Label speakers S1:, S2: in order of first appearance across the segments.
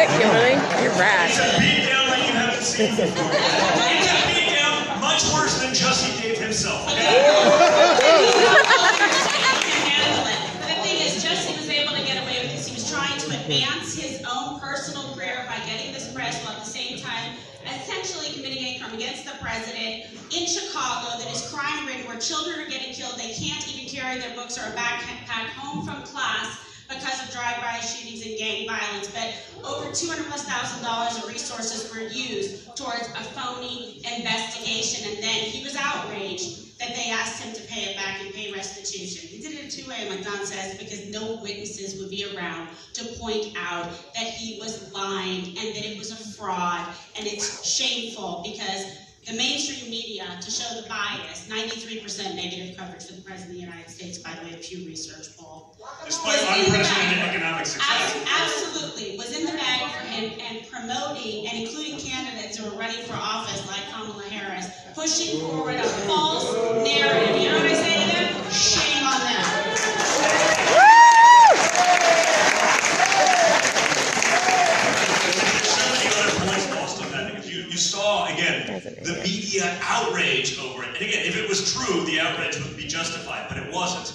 S1: it, Kimberly. You're rad.
S2: It's a beatdown like you haven't seen before. It's a beatdown much worse than Jussie gave himself.
S3: The thing is, Jussie was able to get away with this. He was trying to advance his own personal career by getting this press, while at the same time essentially committing a crime against the president in Chicago that is crime-ridden, where children are getting killed. They can't even carry their books or a backpack home from class because of drive-by shootings and gang violence. But over $200,000+ of resources were used towards a phony investigation, and then he was outraged that they asked him to pay it back and pay restitution. He did it in a two-way, like Don says, because no witnesses would be around to point out that he was lying and that it was a fraud. And it's shameful because the mainstream media, to show the bias, 93% negative coverage for the President of the United States, by the way, a Pew Research poll.
S2: Despite unprecedented economic success.
S3: Absolutely, was in the bag for him, and promoting and including candidates who are running for office like Kamala Harris, pushing forward a false narrative. You know what I say to them? Shame on them.
S2: You saw, again, the media outrage over it. And again, if it was true, the outrage would be justified, but it wasn't.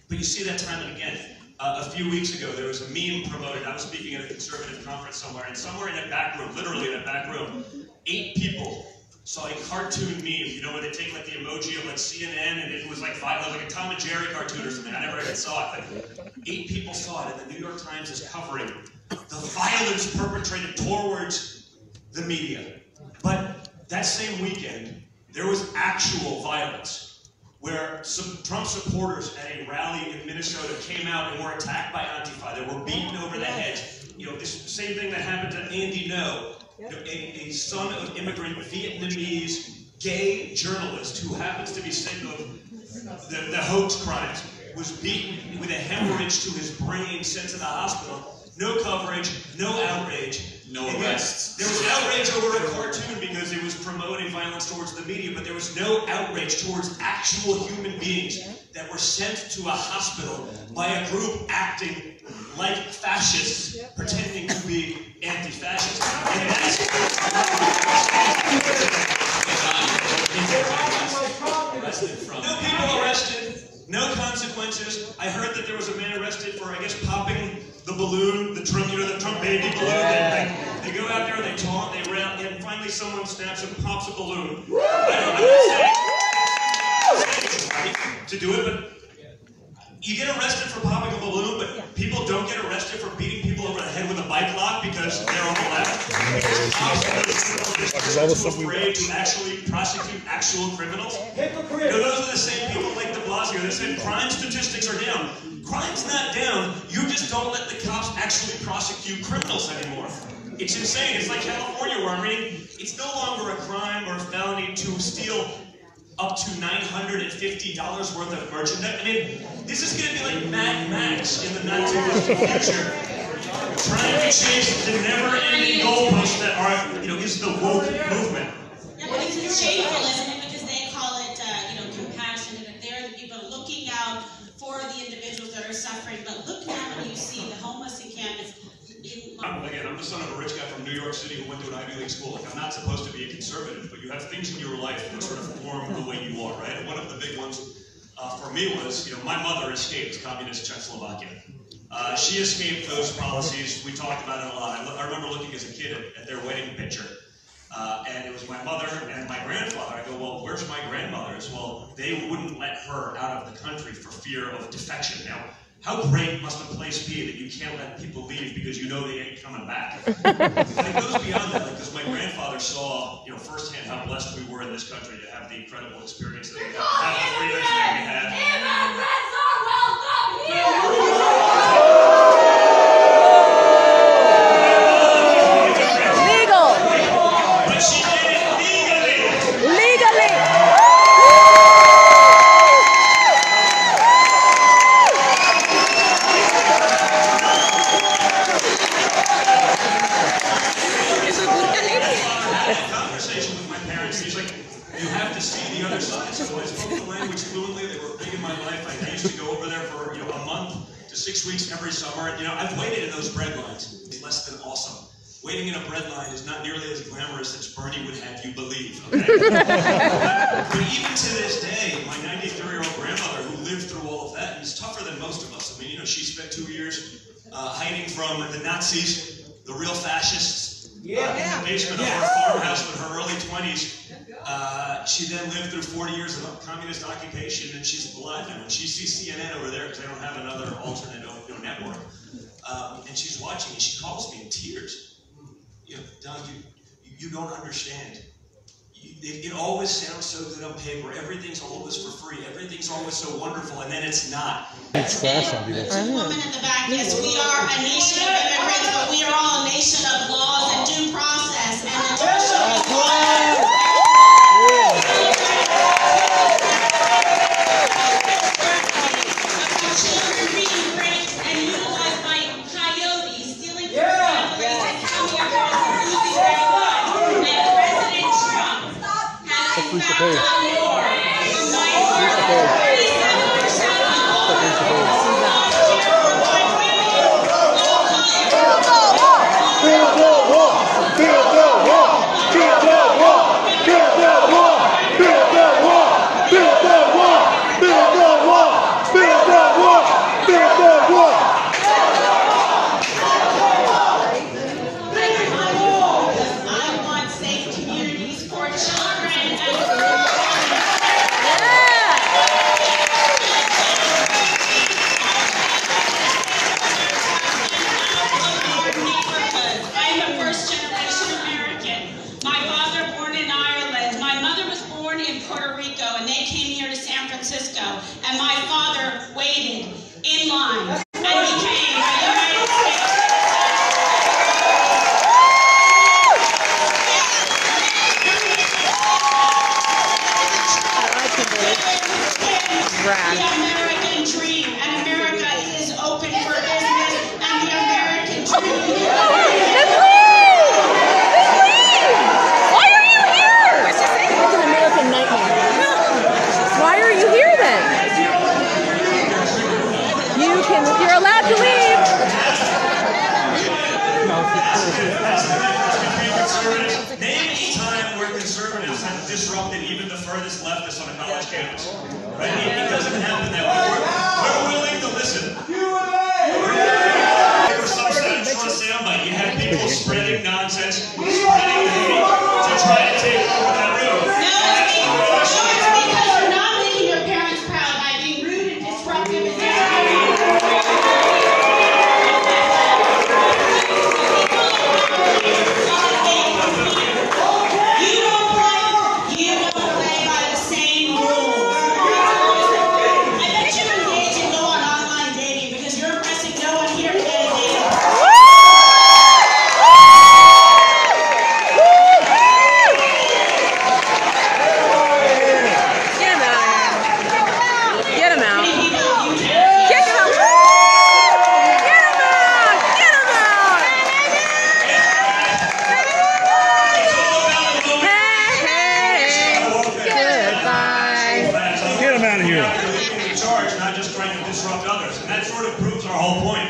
S2: But you see that time and again. A few weeks ago, there was a meme promoted. I was speaking at a conservative conference somewhere, and somewhere in that back room, literally in that back room, 8 people saw a cartoon meme, you know, where they take like the emoji of like CNN, and it was like a Tom and Jerry cartoon or something. I never even saw it, but 8 people saw it, and the New York Times is covering the violence perpetrated towards the media. But that same weekend, there was actual violence, where some Trump supporters at a rally in Minnesota came out and were attacked by Antifa. They were beaten over the head. You know, this same thing that happened to Andy Ngo, you know, a son of immigrant Vietnamese gay journalist who happens to be sick of the hoax crimes, was beaten with a hemorrhage to his brain, sent to the hospital. No coverage, no outrage.
S4: No arrests.
S2: There was outrage over a cartoon because it was promoting violence towards the media, but there was no outrage towards actual human beings that were sent to a hospital by a group acting like fascists, pretending to be anti-fascist. And that's no people arrested, no consequences. I heard that there was a man arrested for, I guess, popping the balloon, the Trump baby balloon. They go out there, they taunt, they rail, and finally someone snaps and pops a balloon. I'm not saying it's right to do it, but you get arrested for popping a balloon, but people don't get arrested for beating people over the head with a bike lock because they're on the left. Because cops are too afraid to actually prosecute actual criminals. You know, those are the same people like de Blasio that said crime statistics are down. Crime's not down, you just don't let the cops actually prosecute criminals anymore. It's insane. It's like California, where I'm reading, it's no longer a crime or a felony to steal up to $950 worth of merchandise. I mean, this is going to be like Mad Max in the not-too-distant future, trying to change the never-ending goalposts that are, you know, is the woke movement.
S3: Yeah, but it's shameful, isn't it? Because they call it, compassion, and they're the people looking out for the individuals that are suffering. But look now when you see the homeless encampments.
S2: Again, I'm the son of a rich guy from New York City who went to an Ivy League school. Like, I'm not supposed to be a conservative, but you have things in your life that sort of form the way you are, right? And one of the big ones for me was, you know, my mother escaped communist Czechoslovakia. She escaped those policies. We talked about it a lot. I remember looking as a kid at their wedding picture, and it was my mother and my grandfather. I go, well, where's my grandmother's? Well, they wouldn't let her out of the country for fear of defection. Now, how great must a place be that you can't let people leave because you know they ain't coming back? But it goes beyond that, because my grandfather saw, you know, firsthand how blessed we were in this country to have the incredible experience that we have the freedoms that we had.
S3: Immigrants are welcome here!
S1: Legal!
S2: But she did it legally!
S1: Legally!
S2: Conversation with my parents, he's like, you have to see the other side. So I spoke the language fluently. They were big in my life. I used to go over there for, you know, a month to 6 weeks every summer. You know, I've waited in those bread lines. It's less than awesome. waiting in a bread line is not nearly as glamorous as Bernie would have you believe, okay? But even to this day, my 93-year-old grandmother who lived through all of that, and is tougher than most of us. I mean, you know, she spent 2 years hiding from the Nazis, the real fascists, in the basement of her farmhouse in her early 20s. She then lived through 40 years of communist occupation, and she's alive now. And she sees CNN over there because they don't have another alternate network. And she's watching, and she calls me in tears. You know, Don, you don't understand. It always sounds so good on paper. Everything's always for free. Everything's always so wonderful, and then it's not.
S4: It's fast on people.
S3: Two women in the back. Yes, we are a nation of immigrants, but we are all a nation of laws and due process. And the church shall be quiet. Children being raped and utilized by coyotes, stealing from families and coming across and losing their lives. And President Trump has in fact done more. And my father waited in line and became a United States. The American dream, and America is open for business, and the American dream.
S1: Why are you here? It's an American nightmare. Why are you here then? You're allowed to leave.
S2: Name any time where conservatives have disrupted even the furthest leftists on a college campus. Right? It doesn't happen that way. We're willing to listen. For some short soundbite, you have people spreading nonsense, spreading hate to try to take over that room.
S3: No, it's because you're not making your parents proud by being rude and disruptive and You don't play by the same rules. I bet you engage and go on online dating because you're impressing no one here to get a date.
S1: Get him out.
S2: Not just trying to disrupt others, and that sort of proves our whole point.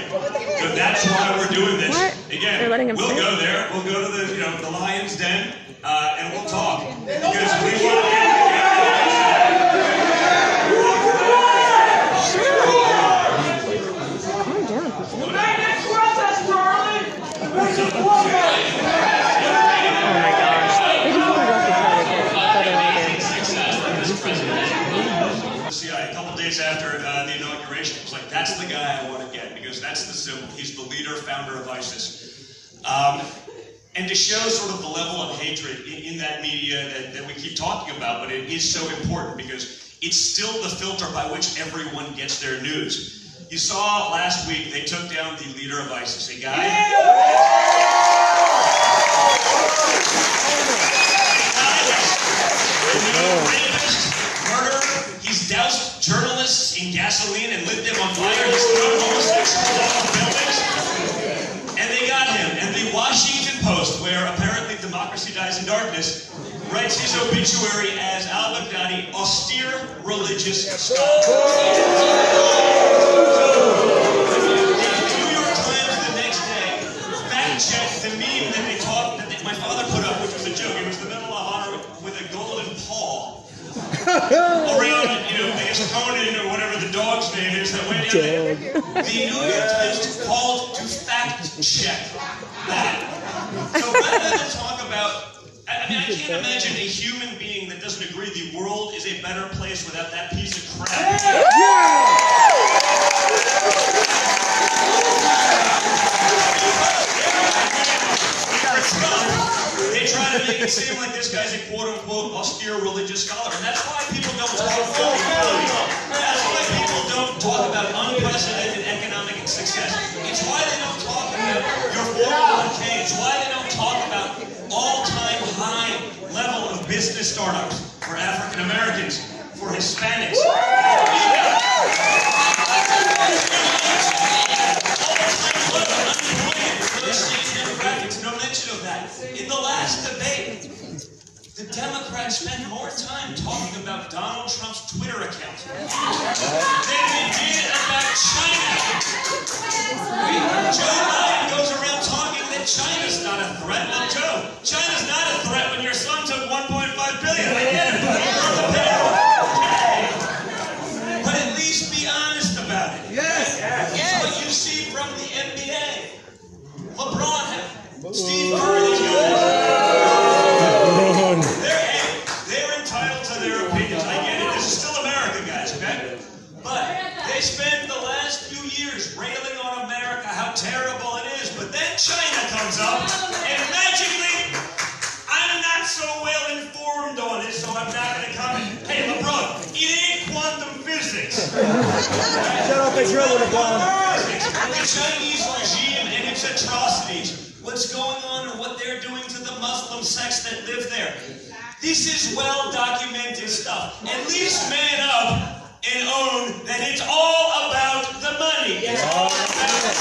S2: So that's why we're doing this. Again, we'll go there. We'll go to the Lion's Den, and we'll talk because we want to. A couple days after the inauguration, it was like, that's the guy I want to get, because that's the symbol. He's the leader, founder of ISIS. And to show sort of the level of hatred in that media that we keep talking about, but it is so important because it's still the filter by which everyone gets their news. You saw last week they took down the leader of ISIS, a guy. He's doused journalists in gasoline and lit them on fire. He's thrown homosexuals off of buildings. And they got him. And the Washington Post, where apparently democracy dies in darkness, writes his obituary as al-Baghdadi, austere religious scholar. The New York Times the next day fact-checked the the meme that my father put up, which was a joke. It was the Medal of Honor with a golden paw around it, I guess Conan or whatever the dog's name is that went in there. The New York Times called to fact check that. So rather than talk about, I can't imagine a human being that doesn't agree the world is a better place without that piece of crap. They try to make it seem like this guy's a quote-unquote austere religious scholar, and that's why people don't talk about That's why people don't talk about unprecedented economic success. It's why they don't talk about your 401k. It's why they don't talk about all-time high level of business startups for African Americans, for Hispanics. No mention of that. In the last debate, the Democrats spent more time talking about Donald Trump's Twitter account than they did about China. Joe Biden goes around talking that China's not a threat. Well, Joe, China's not a threat when your son took $1.5 billion. I get it. But at least be honest about it. Yes. It's what you see from the NBA. LeBron, Steve Curry, these guys. They're entitled to their opinions. I get it. This is still America, guys, okay? But they spend the last few years railing on America, how terrible it is. But then China comes up, and magically, I'm not so well informed on it, so I'm not going to comment. Hey, LeBron, it ain't quantum physics.
S4: Shut up, it's your LeBron.
S2: The Chinese regime and its atrocities. What's going on and what they're doing to the Muslim sects that live there. This is well-documented stuff. At least man up and own that it's all about the money. It's all about the money.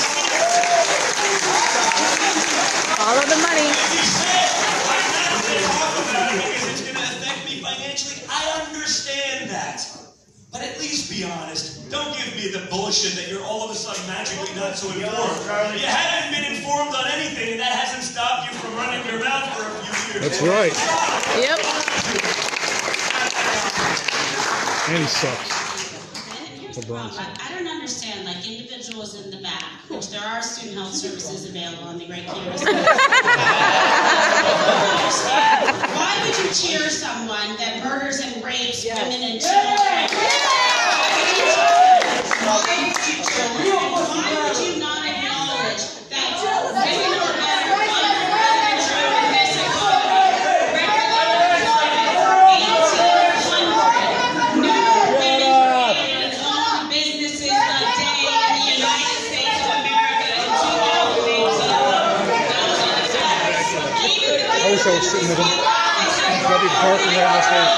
S1: Follow the money.
S2: If you say, I'm not going to talk about it because it's going to affect me financially, I understand that. But at least be honest. Don't give me the bullshit that you're all of a sudden magically not so informed. You haven't been informed on anything, and that hasn't stopped you from running your mouth for a few years.
S4: That's right.
S1: Yep.
S4: And he sucks.
S3: Here's the problem. I don't understand, like individuals in the back, which there are student health services available on the great campus. Why would you cheer someone that murders and rapes women and children? Why would you not acknowledge that women are better under German Mexico, regular employment, 1,800 new women created and owned businesses a day in the United States of America in 2018. Those are the facts. Even the
S4: I wish I was sitting with him. Probably parking right in my face.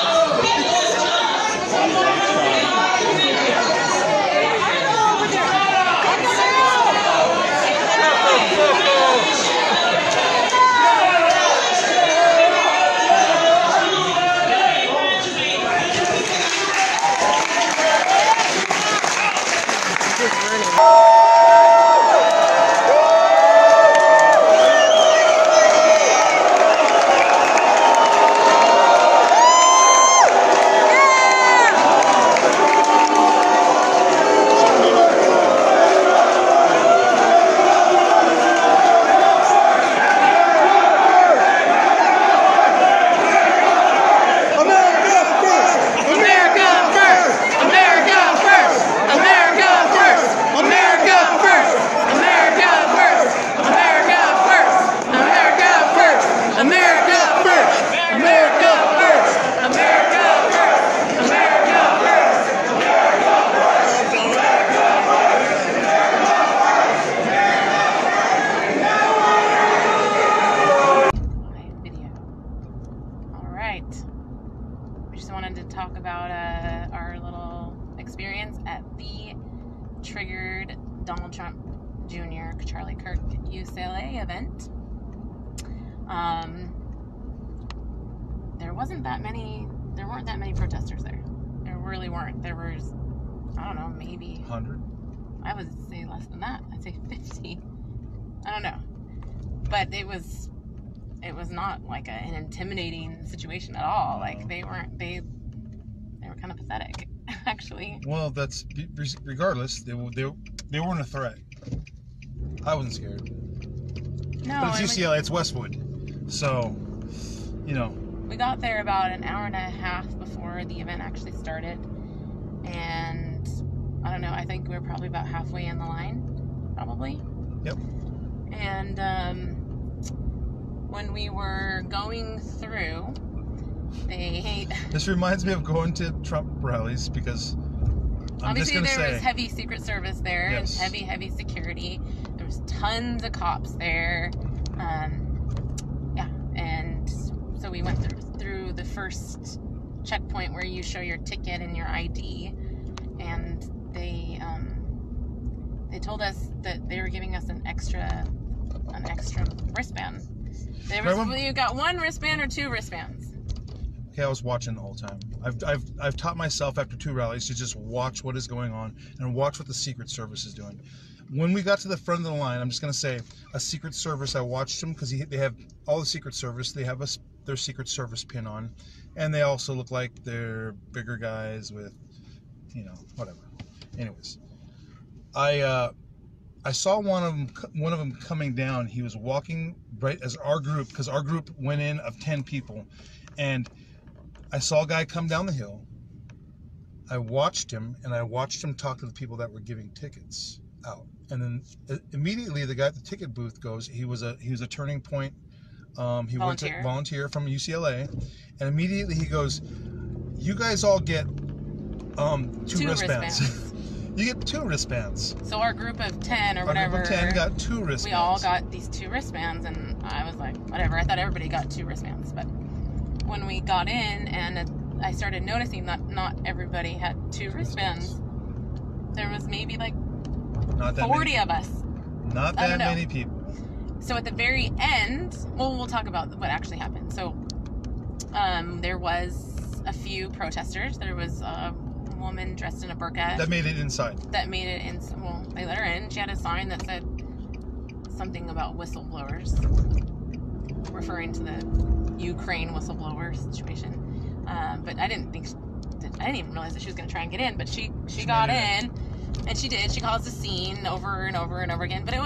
S1: Triggered Donald Trump Jr. Charlie Kirk UCLA event. There weren't that many protesters there. There really weren't. There was, I don't know, maybe
S4: 100.
S1: I would say less than that. I'd say 50. I don't know. But it was not like an intimidating situation at all. Like they were kind of pathetic, actually.
S4: Well, that's regardless. They weren't a threat. I wasn't scared.
S1: No,
S4: but it's UCLA. It's Westwood, so you know.
S1: We got there about an hour and a half before the event actually started, and I don't know. I think we were probably about halfway in the line, probably.
S4: Yep.
S1: And when we were going through,
S4: This reminds me of going to Trump rallies because
S1: obviously there was heavy Secret Service there,
S4: yes.
S1: and heavy security. There was tons of cops there. Yeah, and so we went through the first checkpoint where you show your ticket and your ID, and they told us that they were giving us an extra wristband. You got one wristband or two wristbands?
S4: Okay, I was watching the whole time. I've taught myself after 2 rallies to just watch what is going on and watch what the Secret Service is doing. When we got to the front of the line, I'm just going to say a Secret Service, I watched them because they have all the Secret Service. They have their Secret Service pin on, and they also look like they're bigger guys with, whatever. Anyways, I saw one of them coming down. He was walking right as our group, because our group went in of 10 people, and I saw a guy come down the hill. I watched him, and I watched him talk to the people that were giving tickets out. And then immediately the guy at the ticket booth goes, he was a Turning Point volunteer from UCLA, and immediately he goes, "You guys all get two wristbands." You get 2 wristbands.
S1: So our group of 10 or whatever.
S4: Our group of 10 got 2 wristbands.
S1: We all got these 2 wristbands, and I was like, whatever. I thought everybody got 2 wristbands, but when we got in and I started noticing that not everybody had 2 wristbands, there was maybe like 40 of us.
S4: Not that many people.
S1: So at the very end, we'll talk about what actually happened. So there was a few protesters. There was a woman dressed in a burqa
S4: that made it inside.
S1: Well, they let her in. She had a sign that said something about whistleblowers, referring to the Ukraine whistleblower situation. But I didn't even realize that she was going to try and get in. But she got in, and she did. She caused a scene over and over and over again. But it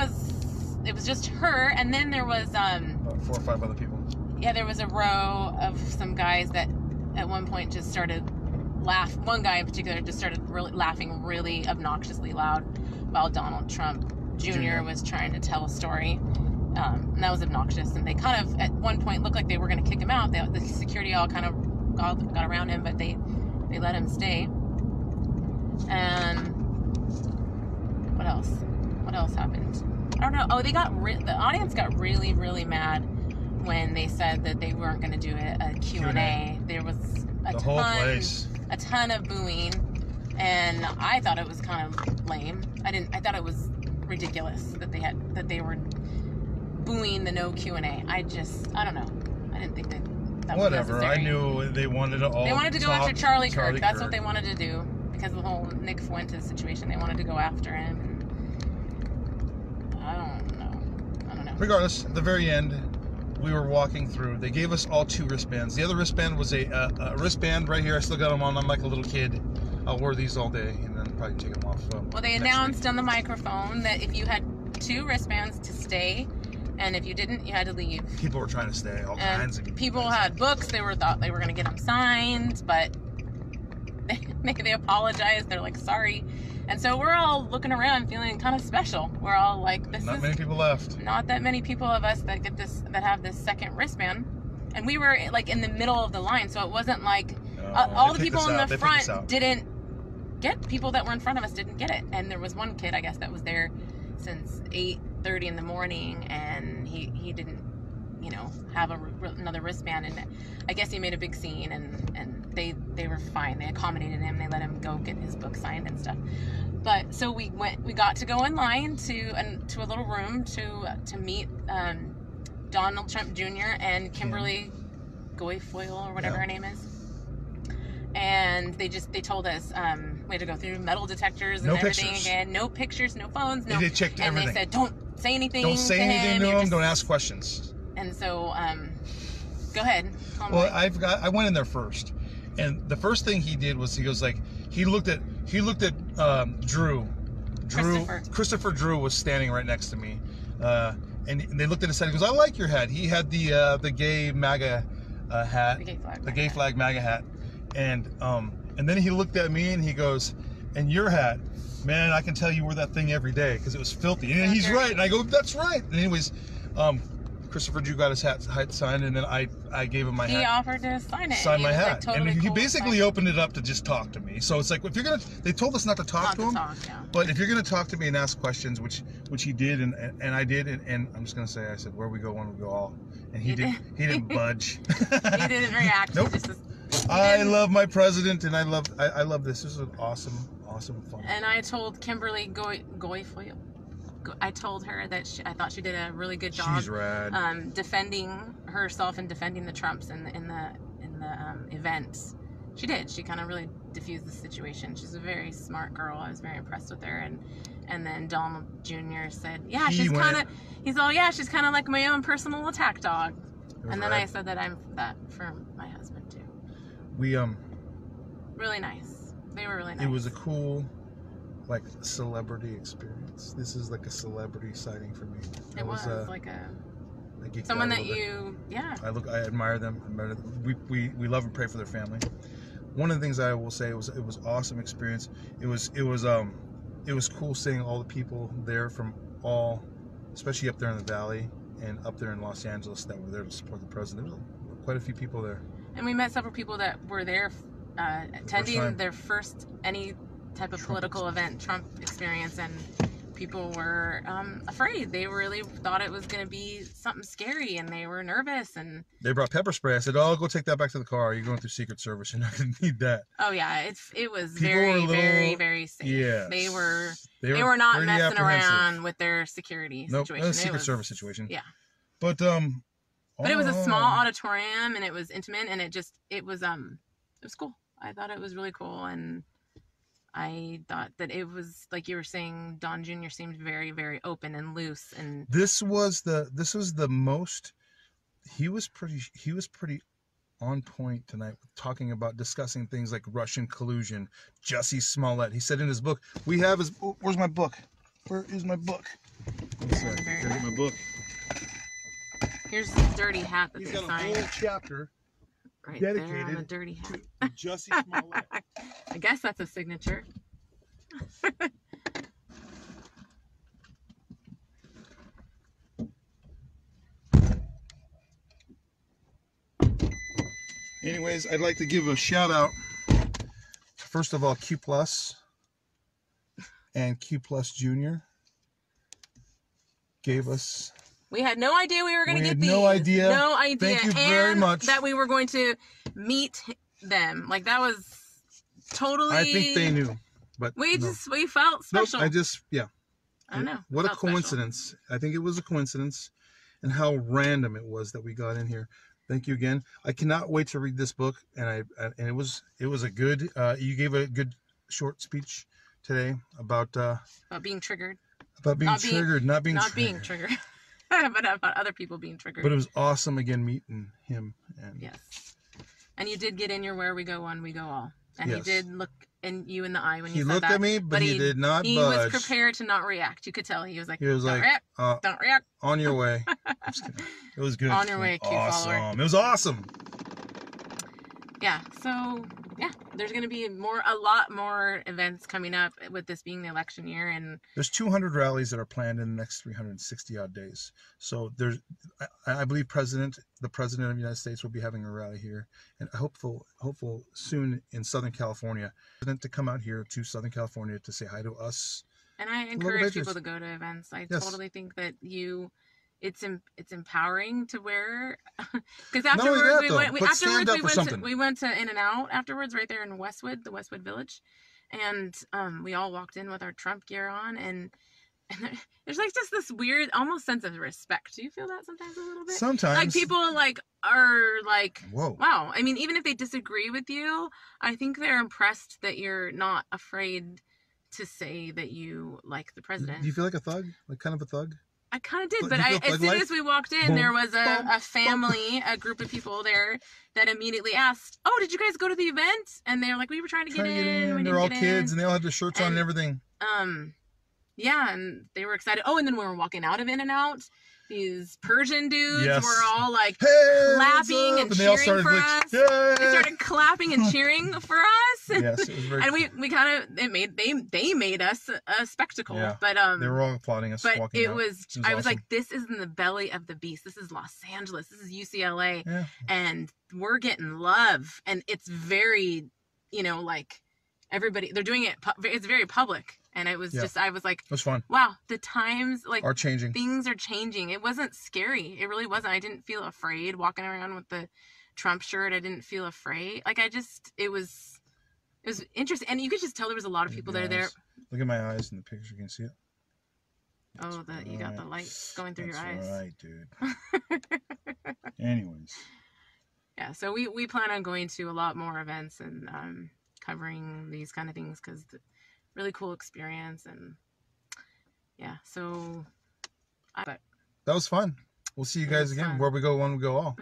S1: was just her, and then there was
S4: about 4 or 5 other people.
S1: Yeah, there was a row of some guys that at one point just started laugh. One guy in particular just started laughing really obnoxiously loud while Donald Trump Jr. was trying to tell a story. And that was obnoxious. And they kind of, at one point, looked like they were going to kick him out. The security all kind of got around him, but they let him stay. And what else? What else happened? I don't know. Oh, the audience got really, really mad when they said that they weren't going to do a Q&A. There was a ton of booing, and I thought it was kind of lame. I thought it was ridiculous that they were booing the no Q&A. I don't know. I didn't think that was necessary.
S4: I knew they wanted to
S1: They wanted to go after Charlie Kirk. That's what they wanted to do, because of the whole Nick Fuentes situation. They wanted to go after him. And I don't know.
S4: Regardless, at the very end, we were walking through. They gave us all 2 wristbands. The other wristband was a wristband right here. I still got them on. I'm like a little kid. I'll wear these all day and then probably take them off.
S1: Well, they announced on the microphone that if you had 2 wristbands to stay, and if you didn't, you had to leave.
S4: People were trying to stay. All kinds of
S1: people had books. They thought they were going to get them signed, but they apologized. They're like, sorry. And so we're all looking around feeling kind of special. We're all like,
S4: not many people left.
S1: Not that many people of us that have this second wristband. And we were like in the middle of the line, so it wasn't like all the people in the front didn't get, people that were in front of us didn't get it. And there was one kid, I guess, that was there since 8:30 in the morning, and he didn't, have another wristband, and I guess he made a big scene, and they were fine. They accommodated him. They let him go get his book signed and stuff. But so we got to go in line to a little room to meet Donald Trump Jr. and Kimberly Guilfoyle, or whatever her name is. And they told us we had to go through metal detectors and everything again. No pictures, no phones, no.
S4: They checked everything.
S1: And they said, don't say anything.
S4: Don't say anything to him.
S1: Just,
S4: don't ask questions.
S1: And so, go ahead.
S4: Well, I went in there first, and the first thing he did was he looked at Drew. Christopher Drew was standing right next to me, and they looked at his head. He goes, "I like your hat." He had the gay MAGA hat, the gay flag MAGA hat, and then he looked at me and he goes, "And your hat, man, I can tell you wear that thing every day because it was filthy." And he's right, and I go, "That's right." And anyways, Christopher Drew got his hat signed, and then I gave him my hat.
S1: He offered to sign it.
S4: Sign my hat.
S1: Like, totally
S4: and he
S1: cool
S4: basically opened it up to just talk to me. So it's like, if you're going to, they told us not to talk to him. But if you're going to talk to me and ask questions, which he did, and I did, and I'm just going to say, I said, where we go, when we go all. And he didn't budge.
S1: He didn't react.
S4: Nope. I love my president, and I love this. This is an awesome fun.
S1: And I told Kimberly Guilfoyle, I told her that I thought she did a really good job.
S4: She's rad.
S1: Defending herself and defending the Trumps in the events. She did. She kind of really diffused the situation. She's a very smart girl. I was very impressed with her. And then Don Jr. said, "Yeah, she's kind of like my own personal attack dog." And then I said that I'm that for my husband too.
S4: We
S1: really nice. They were really nice.
S4: It was a cool, like, celebrity experience. This is like a celebrity sighting for me.
S1: It was like a
S4: geeked
S1: someone
S4: out
S1: that you, yeah.
S4: I admire them. We love and pray for their family. One of the things I will say was it was awesome experience. It was cool seeing all the people there from all, especially up there in the valley and up there in Los Angeles, that were there to support the president. There was quite a few people there. And
S1: we met several people that were there attending their first any type of political event, Trump experience, and people were afraid. They really thought it was going to be something scary, and they were nervous. And
S4: they brought pepper spray. I said, "Oh, go take that back to the car. You're going through Secret Service. You're not going to need that."
S1: Oh yeah, it was very, very safe.
S4: Yeah,
S1: they were not messing around with their security situation.
S4: It was a Secret Service situation.
S1: Yeah,
S4: but
S1: it was a small auditorium, and it was intimate, and it was cool. I thought it was really cool, and I thought that it was, like you were saying, Don Jr. seemed very, very open and loose, and
S4: this was the most. He was pretty on point tonight, talking about discussing things like Russian collusion, Jussie Smollett. He said in his book, we have his. Where's my book? Where is my book? Gotta get my book.
S1: Here's the dirty hat that
S4: He's
S1: they
S4: got
S1: signed.
S4: a whole chapter
S1: right
S4: dedicated
S1: there on the dirty hat.
S4: to Jussie Smollett.
S1: I guess that's a signature.
S4: Anyways, I'd like to give a shout out to, first of all, Q Plus and Q Plus Jr. gave us.
S1: We had no idea we were going to get these.
S4: No idea.
S1: No idea.
S4: Thank you very much.
S1: That we were going to meet them. Like, that was totally.
S4: I think they knew, but
S1: we felt special.
S4: Nope,
S1: I don't know.
S4: What a coincidence. Special. I think it was a coincidence, and how random it was that we got in here. Thank you again. I cannot wait to read this book, and it was a good. You gave a good short speech today about
S1: being triggered.
S4: About being triggered, not being
S1: triggered. But about other people being triggered.
S4: But it was awesome again meeting him. And
S1: yes. And you did get in your "where we go, one we go all." And
S4: yes.
S1: He did look you in the eye when you said that.
S4: He looked at me, but he did not budge.
S1: He was prepared to not react. You could tell. He was like, don't react.
S4: On your way. It was good.
S1: On your way, cute follower.
S4: It was awesome.
S1: Yeah, so, yeah, there's going to be a lot more events coming up with this being the election year. And
S4: there's 200 rallies that are planned in the next 360 odd days. So I believe the president of the United States will be having a rally here, and hopeful soon in Southern California, to come out here to Southern California to say hi to us.
S1: And I encourage people to go to events. I totally think that it's empowering to wear, because afterwards we went to In-N-Out afterwards, right there in Westwood, the Westwood Village, and we all walked in with our Trump gear on, and there's like just this weird almost sense of respect. Do you feel that sometimes a little bit?
S4: Sometimes,
S1: like people are like,
S4: whoa,
S1: wow. I mean, even if they disagree with you, I think they're impressed that you're not afraid to say that you like the president.
S4: Do you feel like a thug, like kind of a thug?
S1: I kind of did, but as soon as we walked in, there was a family, a group of people there that immediately asked, "Oh, did you guys go to the event?" And they're like, "We were trying to get in.
S4: They're all kids, and they all had their shirts on and everything.
S1: Yeah, and they were excited. Oh, and then when we were walking out of In-N-Out, these Persian dudes were all like clapping and cheering for us. They started clapping and cheering for us.
S4: Yes, it was very.
S1: And we kind of they made us a spectacle.
S4: Yeah,
S1: but
S4: they were all applauding us.
S1: But
S4: walking out.
S1: I was like, this is in the belly of the beast. This is Los Angeles. This is UCLA, and we're getting love, and it's very, like everybody. They're doing it. It's very public. And it was just, I was like,
S4: it was fun.
S1: Wow, the times are
S4: changing.
S1: Things are changing. It wasn't scary. It really wasn't. I didn't feel afraid walking around with the Trump shirt. I didn't feel afraid. Like it was interesting. And you could just tell there was a lot of people there.
S4: Look at my eyes in the picture. Can you see it?
S1: Oh, you got the light going through your eyes.
S4: Right, dude. Anyways.
S1: Yeah, so we plan on going to a lot more events and covering these kind of things because really cool experience. And yeah, so that
S4: was fun. We'll see you guys again. Where we go, when we go all.